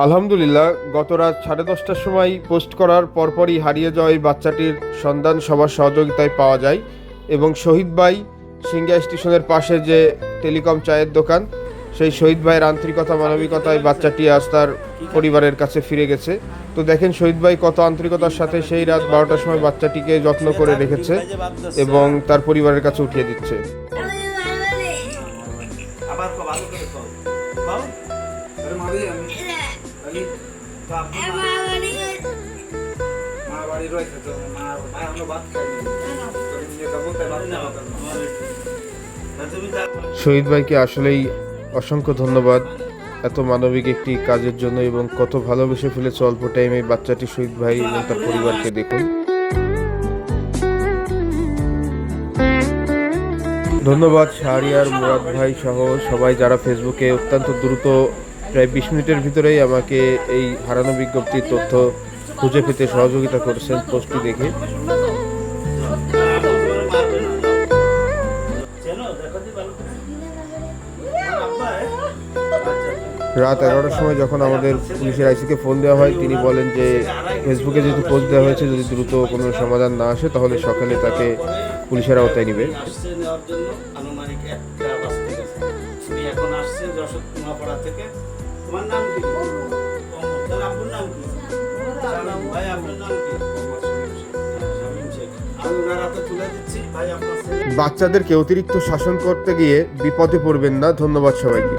আলহামদুলিল্লাহ, গত রাত 10:30টার সময় পোস্ট করার পরপরই হারিয়ে যাওয়া এই বাচ্চাটির সন্ধান সবার সহযোগিতায় পাওয়া যায় এবং শহীদ ভাই সিঙ্গিয়া স্টেশনের পাশে যে টেলিকম চায়ের দোকান, সেই শহীদ ভাইয়ের আন্তরিকতা মানবিকতায় বাচ্চাটি আজ তার পরিবারের কাছে ফিরে গেছে। তো দেখেন শহীদ ভাই কত আন্তরিকতার সাথে সেই রাত 12টার সময় বাচ্চাটিকে যত্ন করে রেখেছে এবং তার পরিবারের কাছে উঠিয়ে দিচ্ছে। শহীদ ভাইকে আসলেই অসংখ্য ধন্যবাদ এত মানবিক একটি কাজের জন্য, এবং কত ভালোবেসে ফেলেছে অল্প টাইমে বাচ্চাটি শহীদ ভাই এবং তার পরিবারকে দেখুন। ধন্যবাদ শাহরিয়ার, মুরাদ ভাই সহ সবাই যারা ফেসবুকে অত্যন্ত দ্রুত প্রায় 20 মিনিটের ভিতরেই আমাকে এই হারানো বিজ্ঞপ্তির তথ্য খুঁজে পেতে সহযোগিতা করেছেন পোস্টটি দেখে। রাত 11টার সময় যখন আমাদের পুলিশের আইসিকে ফোন দেওয়া হয়, তিনি বলেন যে ফেসবুকে যেহেতু পোস্ট দেওয়া হয়েছে, যদি দ্রুত কোনো সমাধান না আসে তাহলে সকালে তাকে পুলিশের আওতায় নেবে। বাচ্চাদেরকে অতিরিক্ত শাসন করতে গিয়ে বিপদে পড়বেন না। ধন্যবাদ সবাইকে।